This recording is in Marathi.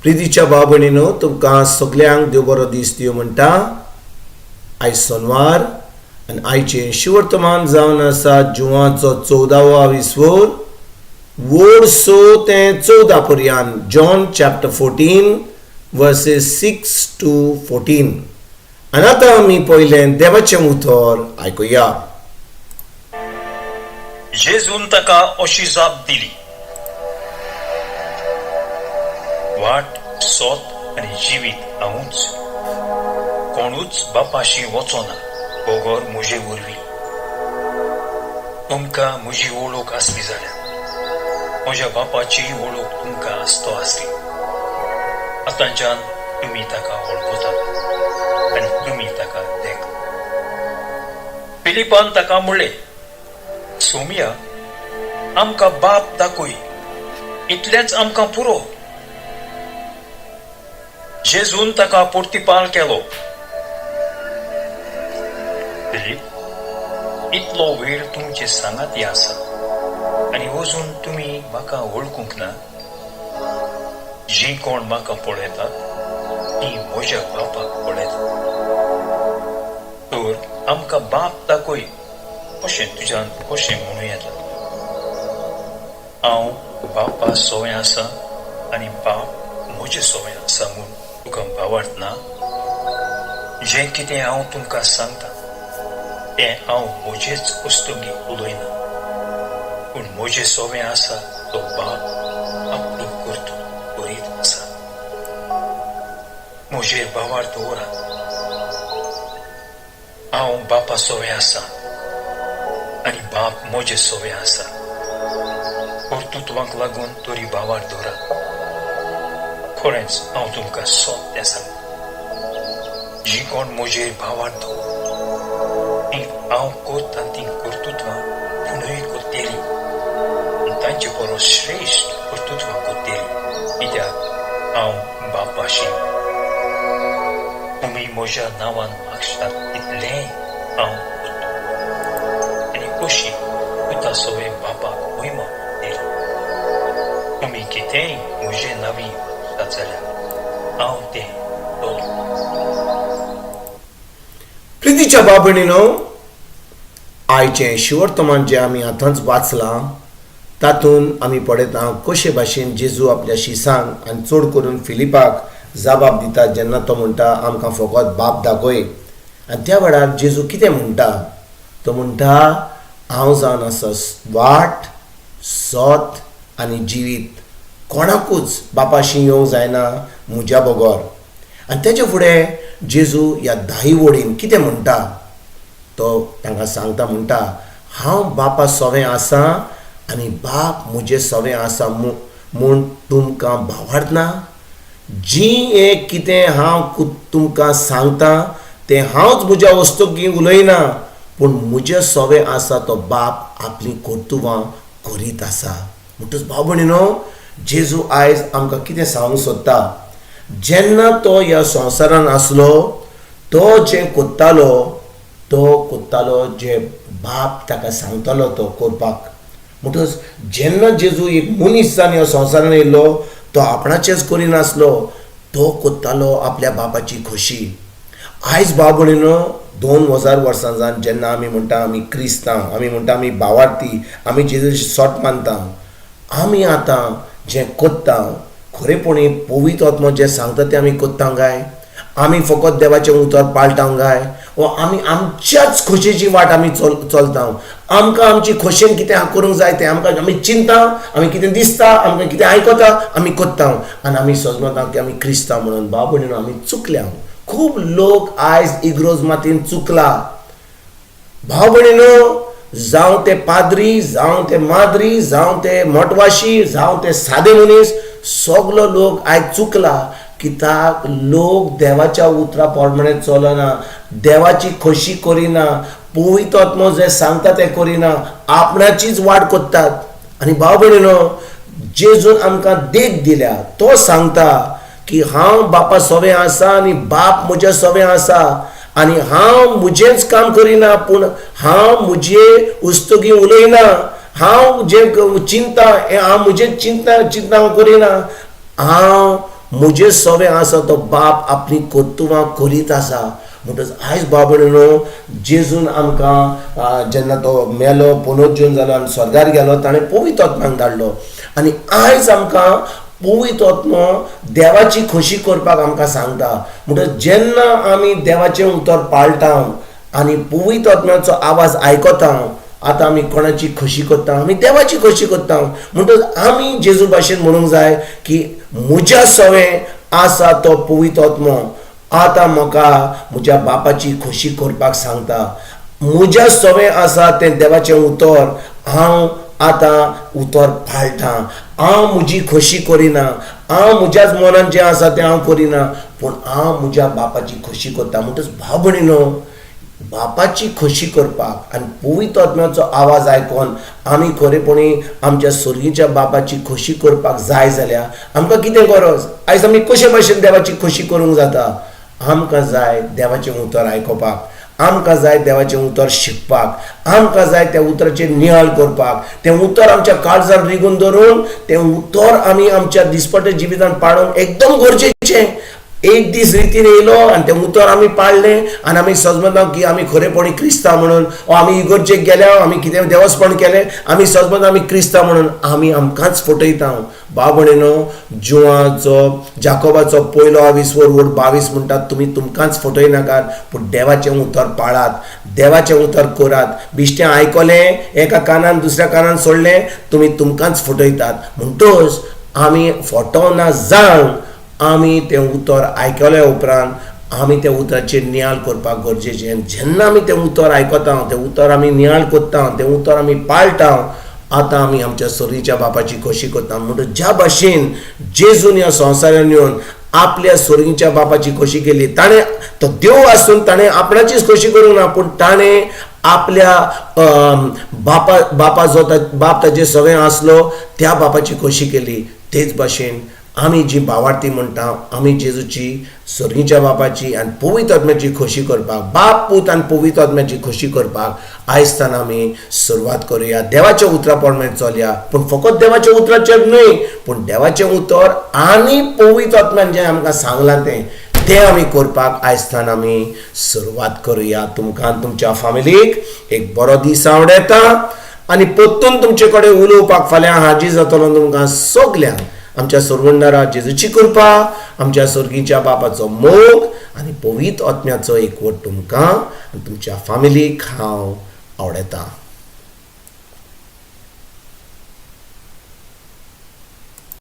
प्रितीच्या भाव भयणीनो, तुमकां सगल्यांक देव बरो दीस दिवं म्हणटा. आयज सोनवार आनी आयचें शिवर्तमान जावन आसा जुवाचो 14वा विसवोर, वोड 6 ते 14 पर्यंत. John chapter 14 versus 6 to 14. आनी आतां आमी पयलें देवाचें उतर आयकुया. जेजून ताका अशी जाप दिली, वाट, सोत आनी जिवीत हांवूच. कोणूच बापाशी वचोना बोगोर म्हजे वरवीं. तुमकां म्हजी वळख आसली जाल्यार म्हज्या बापाची वळख तुमकां आसतो आसली. आतांच्यान तुमी ताका वळखतात आनी तुमी ताका देखतात. फिलिपान ताका म्हणलें, सोमिया, आमकां बाप दाखय, इतलेंच आमकां पुरो. जेजून ताका पोर्तिपाल केलो, फिलीप, इतलो वेळ तुमचे सांगाती आसा आनी अजून तुमी म्हाका वळखूंक ना. जी कोण म्हाका पळयतात ती म्हज्या बापाक पळयतात. तर आमकां बाप दाखय अशें तुज्यान कशें म्हणूं येता. हांव बापा सोवें आसा आनी बाप म्हजे सोवें आसा म्हूण तुका भावार्थ ना. जें कितें हांव तुमकां सांगता तें हांव म्हजेच वस्तुंगी उलयना, पूण म्हजें सोवें आसा तो बाप आपलो करतो करीत आसा. म्हजेर भावार्थ दवरात. हांव बापा सोवें आसा आनी बाप म्हजे सोवें आसा. कर्तृत्वाक लागून तरी भावार्थ दवरात. खरेंच हांव तुमकां सोत तें सांगता, जी कोण म्हजेर भावार्थ दवरता ती हांव करता ती कर्तृत्वां पुणूय करतली आनी तांचे परस श्रेश्ठ कर्तृत्वां करतली, कित्याक हांव बापाशी. तुमी म्हज्या नांवान मागशात तितलेंय हांव करता आनी कशी पुता सोवें बापाक महिमा दिली. तुमी कितेंय म्हजे नांवी मागशात जाल्यार हांव तें करतां. प्रितीच्या भाव भयणीनो, आयचें शिवर्तमान जें आमी आतांच वाचलां तातूंत आमी पळयता कशे भाशेन जेजू आपल्या शिसांक आनी चड करून फिलिपाक जबाब दिता जेन्ना तो म्हणटा आमकां फकत बाप दाखय. आनी त्या वेळार जेजू कितें म्हणटा, तो म्हणटा हांव जावन आसा वाट, सोत आनी जिवीत. कोणाकूच बापाशी येवंक जायना म्हज्या बगोर. आनी तेजे फुडें जेजू ह्या 10 वडीन कितें म्हणटा, तो तांकां सांगता, म्हणटा हांव बापा सोवें आसा आनी बाप म्हजें सोवें आसा म्हूण तुमकां भावार्थ ना. जी एक कितें हांव तुमकां सांगता तें हांवच म्हज्या वस्तुंकी उलयना, पूण म्हजें सोवें आसा तो बाप आपलीं कर्तुवां करीत आसा. म्हणटच भाव भयणीनो, जेजू आयज आमकां कितें सांगूंक सोदता, जेन्ना तो ह्या संवसारान आसलो तो जें कोत्तालो जे बाप ताका सांगतालो तो करपाक. म्हणटच जेन्ना जेजू एक मनीस जावन ह्या संवसारान येयलो तो आपणाचेंच करिनासलो, तो कोत्तालो आपल्या बापाची खोशी. आयज भाव भयणीनो, 2000 वर्सां जावन जेन्ना आमी म्हणटा आमी क्रिस्तांव, आमी म्हणटा आमी भावार्थी, आमी जेजूची सोट मानता, आमी आतां जें कोत्ता खरेपणी पवित्र आत्मो जें सांगता तें आमी कोत्ता काय, आमी फकत देवाचें उतर पाळटां काय, वा आमी आमच्याच खोशेची वाट आमी चलता. आमकां आमची खोशेन कितें करूंक जाय तें आमी चिंता, आमी कितें दिसता, आमकां कितें आयकता आमी कोत्ता आनी आमी समजता की आमी क्रिस्तांव म्हणून. भाव भयणीनो, आमी चुकल्या. खूब लोक आयज इग्रोज मातीन चुकला. भाव भयणीनो, जावं ते पाद्री, जावं ते माद्री, जावं ते मोटवाशी, जावं ते सादे मनीस, सगलो लोक आयज चुकला. कित्याक लोक देवाच्या उतरा प्रमाणे चलना, देवाची खोशी करिना, पवित्र आत्मो जे सांगता तें करिना, आपणाचीच वाट कोत्तात. आनी भाव भयणीनो, जेजून आमकां देख दिल्या, तो सांगता की हांव बापा सोवें आसा आनी बाप म्हजे सोवें आसा आनी हांव म्हजेंच काम करिना, पूण हांव म्हजे वस्तुकी उलयना, हांव जें चिंता हांव म्हजें चिंता करिना, हांव म्हजे सवे आसा तो बाप आपली कर्तुवां करीत आसा. म्हणटच आयज बाबडनो जेजून आमकां जेन्ना तो मेलो पुनरुज्जीवन जालो आनी स्वर्गार गेलो ताणें पवित्र आत्म्याक धाडलो. आनी आयज आमकां पवित्र आत्मो देवाची खोशी करपाक आमकां सांगता. म्हणटच जेन्ना आमी देवाचें उतर पाळटा आनी पवित्र आत्म्याचो आवाज आयकता, आतां आमी कोणाची खोशी करता, आमी देवाची खोशी करता. म्हणटच आमी जेजू भाशेन म्हणूंक जाय की म्हज्या सवे आसा तो पवित्र आत्मो आतां म्हाका म्हज्या बापाची खोशी करपाक सांगता. म्हज्या सवे आसा तें देवाचें उतर हांव आतां उतर पाळटां. हांव म्हजी खोशी करिना, हांव म्हज्याच मनान जें आसा तें हांव करिना, पूण हांव म्हज्या बापाची खोशी करता. म्हणटच भाव भयणीनो, बापाची खोशी करपाक आनी पवित्र आत्म्याचो आवाज आयकून आमी खरेपणी आमच्या स्वर्गीच्या बापाची खोशी करपाक जाय जाल्यार आमकां कितें गरज? आयज आमी कशे भाशेन देवाची खोशी करूंक जाता? आमकां जाय देवाचें उतर आयकपाक, आमकां जाय देवाचें उतर शिकपाक, आमकां जाय त्या उतराचेर नियाळ करपाक, तें उतर आमच्या काळजान रिगून धरून तें उतर आमी आमच्या दिसपट्या जिवितांत पाळोवंक एकदम गरजेचें. एक दीस रितीन येयलो आनी तें उतर आमी पाळलें आनी आमी समजता की आमी खरेपणी क्रिस्तांव म्हणून, वा आमी इगर्जेक गेल्या, आमी कितें देवस्पण केलें, आमी समजता आमी क्रिस्तांव म्हणून आमी आमकांच फटयता. भाव भयणीनो, जुवाचो जाकोबाचो पयलो 20:22 म्हणटात, तुमी तुमकांच फटय नाकात, पूण देवाचें उतर पाळात, देवाचें उतर करात. बिश्टें आयकलें, एका कानान दुसऱ्या कानान सोडलें, तुमी तुमकांच फटयतात. म्हणटच आमी फटोवना जावन आमी तें उतर आयकल्या उपरांत आमी त्या उतराचेर नियाळ करपाक गरजेचें. जेन्ना आमी तें उतर आयकता, तें उतर आमी नियाळ करता, तें उतर आमी पाळटा, आतां आमी आमच्या स्वर्गीच्या बापाची खोशी करता. म्हणटच ज्या भाशेन जेजून ह्या संवसारान येवन आपल्या स्वर्गीच्या बापाची खोशी केली, ताणें तो देव आसून ताणें आपणाचीच खोशी करूंक ना, पूण ताणें आपल्या बाप ताचे सगळें आसलो त्या बापाची खोशी केली. तेच भाशेन आमी जी भावार्थी म्हणटा, आमी जेजूची स्वर्गीच्या बापाची आनी पवित्र आत्म्याची खोशी करपाक, बाप पूत आनी पवित्र आत्म्याची खोशी करपाक आयज तान आमी सुरवात करुया. देवाच्या उतरा प्रमाणे चलया, पूण फकत देवाच्या उतराचेर न्हय, पूण देवाचें उतर आनी पवित्र आत्म्यान जें आमकां सांगलां तें आमी करपाक आयज तान आमी सुरवात करुया. तुमकां तुमच्या फॅमिलीक एक बरो दीस आवडेता आनी परतून तुमचे कडेन उलोवपाक फाल्यां हाजीर जातलो तुमकां सगल्यांक. आमच्या सोरगुंडारा जेजूची कृपा, आमच्या स्वर्गीच्या बापाचो मोग आनी पवित्र आत्म्याचो एकवट तुमकां आनी तुमच्या फॅमिलीक हांव आवडटा.